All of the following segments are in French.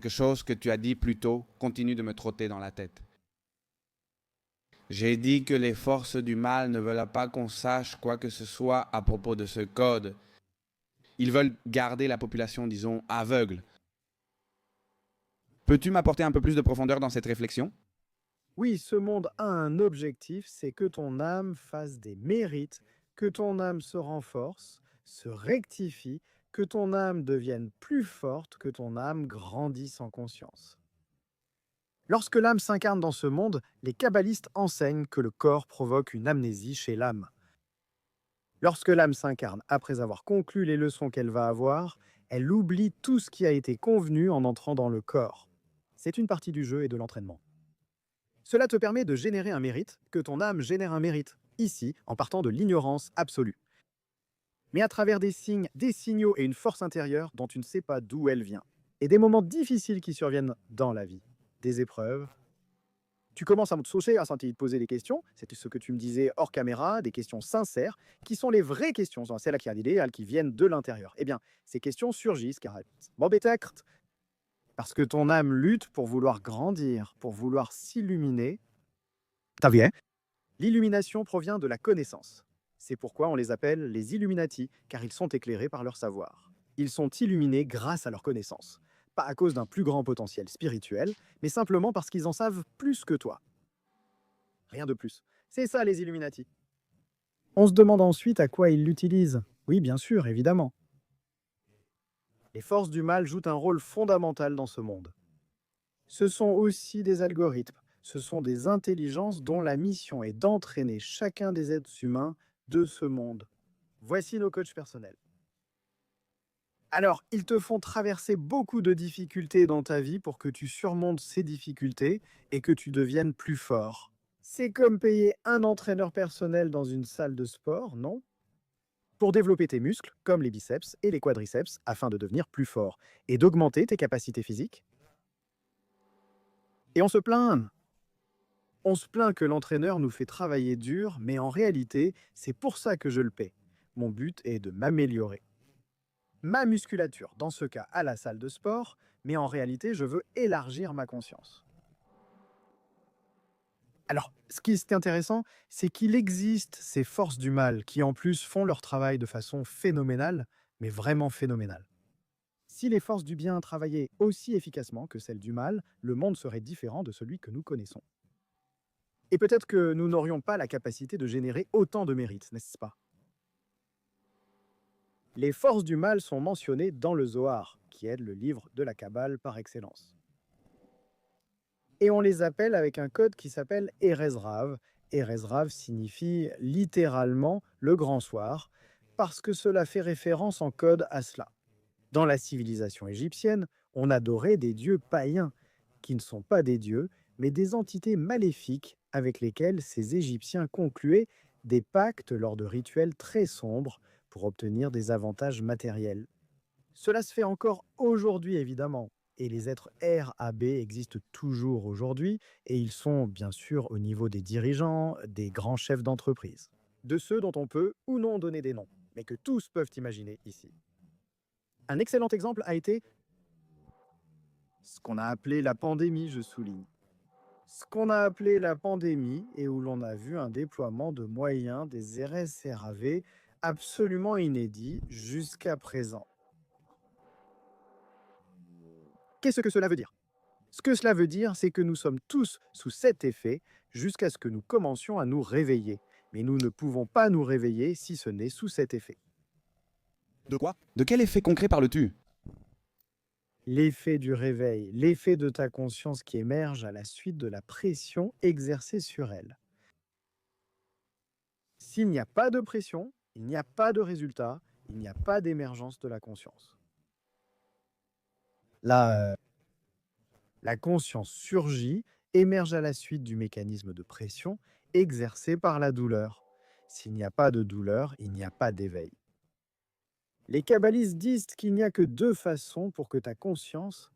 quelque chose que tu as dit plus tôt continue de me trotter dans la tête. J'ai dit que les forces du mal ne veulent pas qu'on sache quoi que ce soit à propos de ce code. Ils veulent garder la population, disons, aveugle. Peux-tu m'apporter un peu plus de profondeur dans cette réflexion? Oui, ce monde a un objectif, c'est que ton âme fasse des mérites, que ton âme se renforce, se rectifie, que ton âme devienne plus forte, que ton âme grandisse en conscience. Lorsque l'âme s'incarne dans ce monde, les kabbalistes enseignent que le corps provoque une amnésie chez l'âme. Lorsque l'âme s'incarne après avoir conclu les leçons qu'elle va avoir, elle oublie tout ce qui a été convenu en entrant dans le corps. C'est une partie du jeu et de l'entraînement. Cela te permet de générer un mérite, que ton âme génère un mérite, ici, en partant de l'ignorance absolue. Mais à travers des signes, des signaux et une force intérieure dont tu ne sais pas d'où elle vient. Et des moments difficiles qui surviennent dans la vie. Des épreuves. Tu commences à te soucier, à sentir te poser des questions, c'était ce que tu me disais hors caméra, des questions sincères, qui sont les vraies questions, celles qui, idéales, qui viennent de l'intérieur. Eh bien, ces questions surgissent car parce que ton âme lutte pour vouloir grandir, pour vouloir s'illuminer. T'as vu, hein? L'illumination provient de la connaissance. C'est pourquoi on les appelle les Illuminati, car ils sont éclairés par leur savoir. Ils sont illuminés grâce à leur connaissance. Pas à cause d'un plus grand potentiel spirituel, mais simplement parce qu'ils en savent plus que toi. Rien de plus. C'est ça les Illuminati. On se demande ensuite à quoi ils l'utilisent. Oui, bien sûr, évidemment. Les forces du mal jouent un rôle fondamental dans ce monde. Ce sont aussi des algorithmes, ce sont des intelligences dont la mission est d'entraîner chacun des êtres humains de ce monde. Voici nos coachs personnels. Alors, ils te font traverser beaucoup de difficultés dans ta vie pour que tu surmontes ces difficultés et que tu deviennes plus fort. C'est comme payer un entraîneur personnel dans une salle de sport, non? Pour développer tes muscles, comme les biceps et les quadriceps, afin de devenir plus fort et d'augmenter tes capacités physiques. Et on se plaint. On se plaint que l'entraîneur nous fait travailler dur, mais en réalité, c'est pour ça que je le paie. Mon but est de m'améliorer. Ma musculature, dans ce cas à la salle de sport, mais en réalité, je veux élargir ma conscience. Alors, ce qui est intéressant, c'est qu'il existe ces forces du mal qui en plus font leur travail de façon phénoménale, mais vraiment phénoménale. Si les forces du bien travaillaient aussi efficacement que celles du mal, le monde serait différent de celui que nous connaissons. Et peut-être que nous n'aurions pas la capacité de générer autant de mérites, n'est-ce pas? Les forces du mal sont mentionnées dans le Zohar, qui est le livre de la Kabbale par excellence. Et on les appelle avec un code qui s'appelle Erez Rav. Erez Rav signifie littéralement le grand soir, parce que cela fait référence en code à cela. Dans la civilisation égyptienne, on adorait des dieux païens, qui ne sont pas des dieux, mais des entités maléfiques avec lesquelles ces Égyptiens concluaient des pactes lors de rituels très sombres pour obtenir des avantages matériels. Cela se fait encore aujourd'hui, évidemment, et les êtres RAB existent toujours aujourd'hui, et ils sont bien sûr au niveau des dirigeants, des grands chefs d'entreprise, de ceux dont on peut ou non donner des noms, mais que tous peuvent imaginer ici. Un excellent exemple a été ce qu'on a appelé la pandémie, je souligne. Ce qu'on a appelé la pandémie et où l'on a vu un déploiement de moyens des RSRAV absolument inédit jusqu'à présent. Qu'est-ce que cela veut dire? Ce que cela veut dire, c'est que nous sommes tous sous cet effet jusqu'à ce que nous commencions à nous réveiller. Mais nous ne pouvons pas nous réveiller si ce n'est sous cet effet. De quoi? De quel effet concret parles-tu? L'effet du réveil, l'effet de ta conscience qui émerge à la suite de la pression exercée sur elle. S'il n'y a pas de pression, il n'y a pas de résultat, il n'y a pas d'émergence de la conscience. La conscience surgit, émerge à la suite du mécanisme de pression exercé par la douleur. S'il n'y a pas de douleur, il n'y a pas d'éveil. Les kabbalistes disent qu'il n'y a que deux façons pour que ta conscience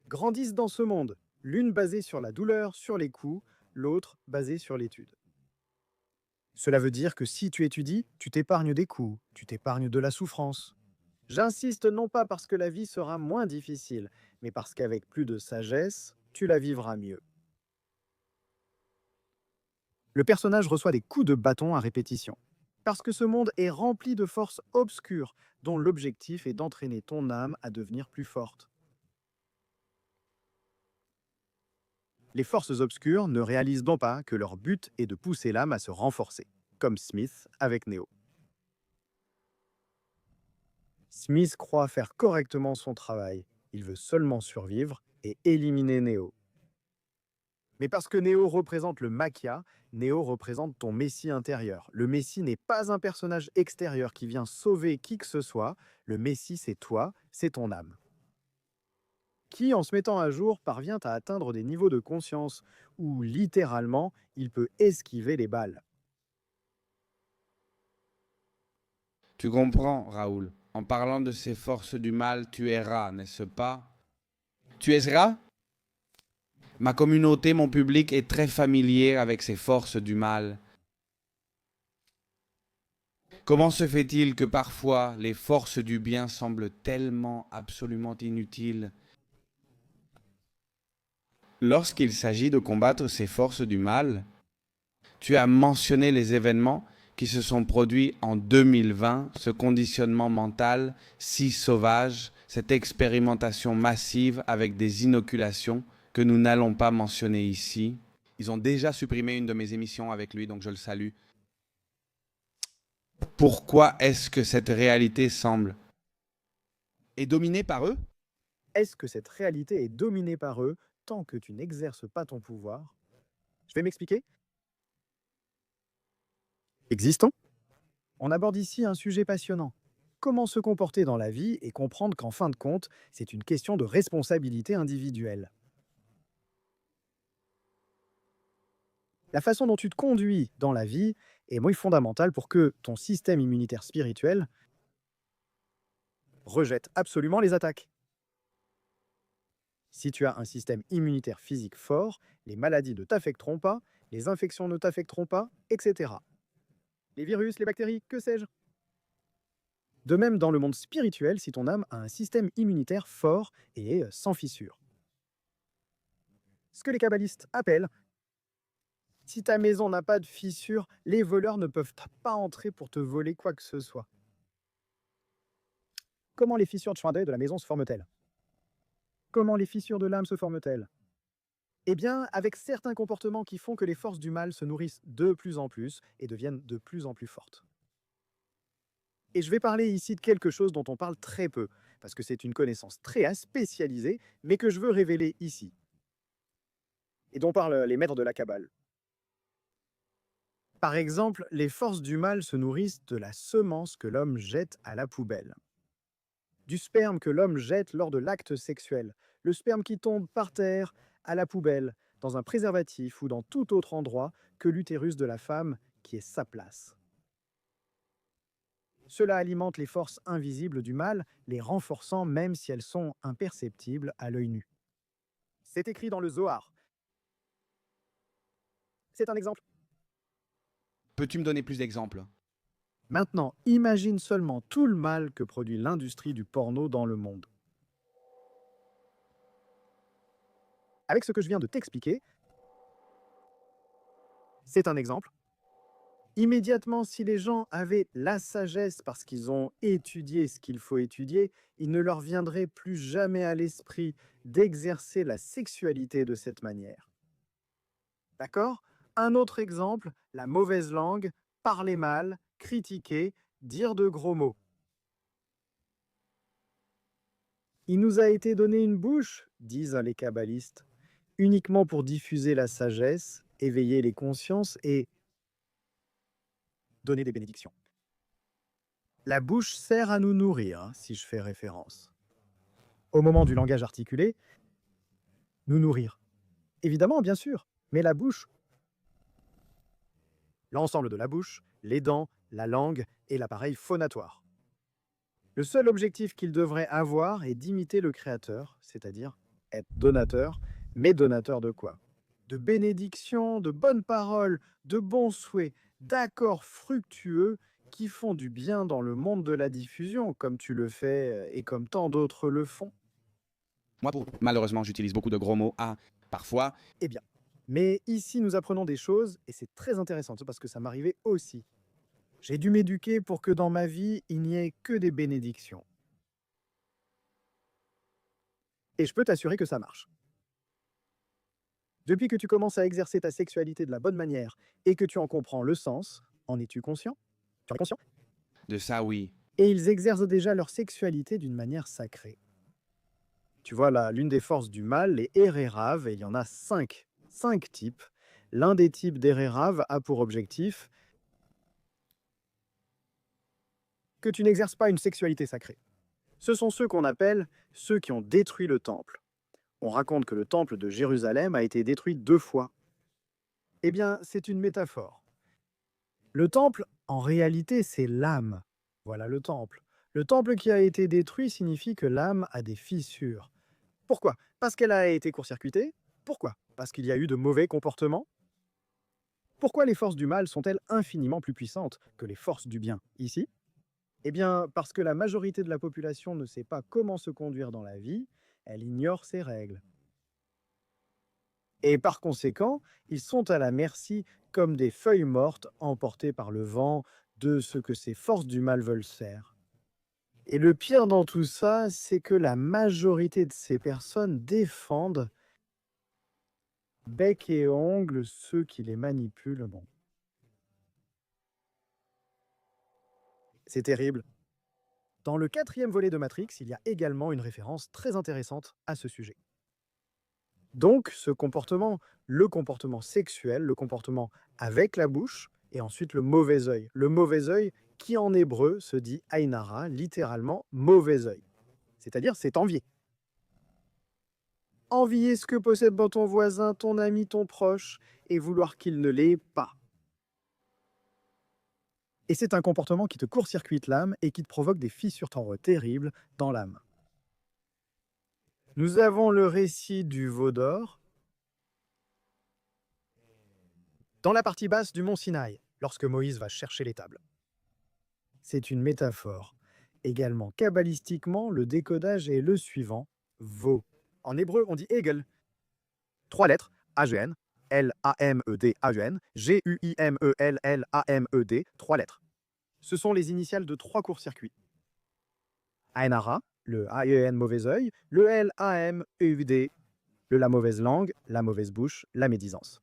grandisse dans ce monde. L'une basée sur la douleur, sur les coups, l'autre basée sur l'étude. Cela veut dire que si tu étudies, tu t'épargnes des coups, tu t'épargnes de la souffrance. J'insiste non pas parce que la vie sera moins difficile, mais parce qu'avec plus de sagesse, tu la vivras mieux. Le personnage reçoit des coups de bâton à répétition. Parce que ce monde est rempli de forces obscures, dont l'objectif est d'entraîner ton âme à devenir plus forte. Les forces obscures ne réalisent donc pas que leur but est de pousser l'âme à se renforcer, comme Smith avec Neo. Smith croit faire correctement son travail. Il veut seulement survivre et éliminer Neo. Mais parce que Neo représente le Maquia, Neo représente ton Messie intérieur. Le Messie n'est pas un personnage extérieur qui vient sauver qui que ce soit. Le Messie, c'est toi, c'est ton âme. Qui, en se mettant à jour, parvient à atteindre des niveaux de conscience où, littéralement, il peut esquiver les balles. Tu comprends, Raoul. En parlant de ces forces du mal, tu erras, n'est-ce pas? Tu erras? Ma communauté, mon public est très familier avec ces forces du mal. Comment se fait-il que parfois les forces du bien semblent tellement absolument inutiles? Lorsqu'il s'agit de combattre ces forces du mal, tu as mentionné les événements qui se sont produits en 2020, ce conditionnement mental si sauvage, cette expérimentation massive avec des inoculations que nous n'allons pas mentionner ici. Ils ont déjà supprimé une de mes émissions avec lui, donc je le salue. Pourquoi est-ce que cette réalité semble est dominée par eux? Est-ce que cette réalité est dominée par eux tant que tu n'exerces pas ton pouvoir? Je vais m'expliquer. Existons. On aborde ici un sujet passionnant. Comment se comporter dans la vie et comprendre qu'en fin de compte, c'est une question de responsabilité individuelle. La façon dont tu te conduis dans la vie est muy fondamentale pour que ton système immunitaire spirituel rejette absolument les attaques. Si tu as un système immunitaire physique fort, les maladies ne t'affecteront pas, les infections ne t'affecteront pas, etc. Les virus, les bactéries, que sais-je? De même, dans le monde spirituel, si ton âme a un système immunitaire fort et sans fissure. Ce que les kabbalistes appellent, si ta maison n'a pas de fissure, les voleurs ne peuvent pas entrer pour te voler quoi que ce soit. Comment les fissures de Schwindel de la maison se forment-elles? Comment les fissures de l'âme se forment-elles? Eh bien, avec certains comportements qui font que les forces du mal se nourrissent de plus en plus et deviennent de plus en plus fortes. Et je vais parler ici de quelque chose dont on parle très peu, parce que c'est une connaissance très spécialisée, mais que je veux révéler ici. Et dont parlent les maîtres de la Kabbale. Par exemple, les forces du mal se nourrissent de la semence que l'homme jette à la poubelle. Du sperme que l'homme jette lors de l'acte sexuel. Le sperme qui tombe par terre, à la poubelle, dans un préservatif ou dans tout autre endroit que l'utérus de la femme qui est sa place. Cela alimente les forces invisibles du mal, les renforçant même si elles sont imperceptibles à l'œil nu. C'est écrit dans le Zohar. C'est un exemple. Peux-tu me donner plus d'exemples? Maintenant, imagine seulement tout le mal que produit l'industrie du porno dans le monde. Avec ce que je viens de t'expliquer, c'est un exemple. Immédiatement, si les gens avaient la sagesse parce qu'ils ont étudié ce qu'il faut étudier, il ne leur viendrait plus jamais à l'esprit d'exercer la sexualité de cette manière. D'accord? Un autre exemple, la mauvaise langue, parler mal, critiquer, dire de gros mots. Il nous a été donné une bouche, disent les kabbalistes, uniquement pour diffuser la sagesse, éveiller les consciences et donner des bénédictions. La bouche sert à nous nourrir, si je fais référence. Au moment du langage articulé, nous nourrir. Évidemment, bien sûr, mais la bouche, l'ensemble de la bouche, les dents, la langue et l'appareil phonatoire. Le seul objectif qu'il devrait avoir est d'imiter le Créateur, c'est-à-dire être donateur, mais donateur de quoi? De bénédictions, de bonnes paroles, de bons souhaits, d'accords fructueux qui font du bien dans le monde de la diffusion, comme tu le fais et comme tant d'autres le font. Malheureusement, j'utilise beaucoup de gros mots à parfois. Eh bien, mais ici nous apprenons des choses et c'est très intéressant parce que ça m'arrivait aussi. J'ai dû m'éduquer pour que dans ma vie, il n'y ait que des bénédictions. Et je peux t'assurer que ça marche. Depuis que tu commences à exercer ta sexualité de la bonne manière et que tu en comprends le sens, en es-tu conscient? Tu en es conscient? De ça, oui. Et ils exercent déjà leur sexualité d'une manière sacrée. Tu vois là, l'une des forces du mal, les Héreraves, et il y en a 5. 5 types. L'un des types d'Héreraves a pour objectif que tu n'exerces pas une sexualité sacrée. Ce sont ceux qu'on appelle ceux qui ont détruit le temple. On raconte que le temple de Jérusalem a été détruit 2 fois. Eh bien, c'est une métaphore. Le temple, en réalité, c'est l'âme. Voilà le temple. Le temple qui a été détruit signifie que l'âme a des fissures. Pourquoi? Parce qu'elle a été court-circuitée? Pourquoi? Parce qu'il y a eu de mauvais comportements? Pourquoi les forces du mal sont-elles infiniment plus puissantes que les forces du bien ici? Eh bien, parce que la majorité de la population ne sait pas comment se conduire dans la vie, elle ignore ses règles. Et par conséquent, ils sont à la merci, comme des feuilles mortes emportées par le vent, de ce que ces forces du mal veulent faire. Et le pire dans tout ça, c'est que la majorité de ces personnes défendent bec et ongles ceux qui les manipulent. Bon. C'est terrible. Dans le 4e volet de Matrix, il y a également une référence très intéressante à ce sujet. Donc, ce comportement, le comportement sexuel, le comportement avec la bouche, et ensuite le mauvais œil. Le mauvais œil qui en hébreu se dit Ainara, littéralement mauvais œil. C'est-à-dire c'est envier. Envier ce que possède ton voisin, ton ami, ton proche, et vouloir qu'il ne l'ait pas. Et c'est un comportement qui te court-circuite l'âme et qui te provoque des fissures terribles dans l'âme. Nous avons le récit du veau d'or dans la partie basse du mont Sinaï, lorsque Moïse va chercher les tables. C'est une métaphore. Également, kabbalistiquement, le décodage est le suivant, veau. En hébreu, on dit Egel. 3 lettres, A-G-N, L-A-M-E-D-A-U-N, G-U-I-M-E-L-L-A-M-E-D, 3 lettres. Ce sont les initiales de 3 courts-circuits. Aenara, le A-E-N mauvais œil, le L-A-M-E-U-D, le la mauvaise langue, la mauvaise bouche, la médisance.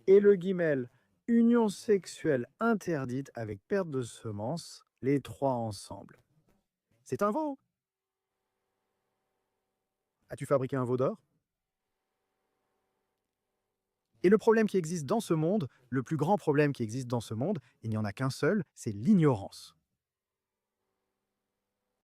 Et le guimel, union sexuelle interdite avec perte de semence, les 3 ensemble. C'est un veau. As-tu fabriqué un veau d'or? Et le problème qui existe dans ce monde, le plus grand problème qui existe dans ce monde, il n'y en a qu'un seul, c'est l'ignorance.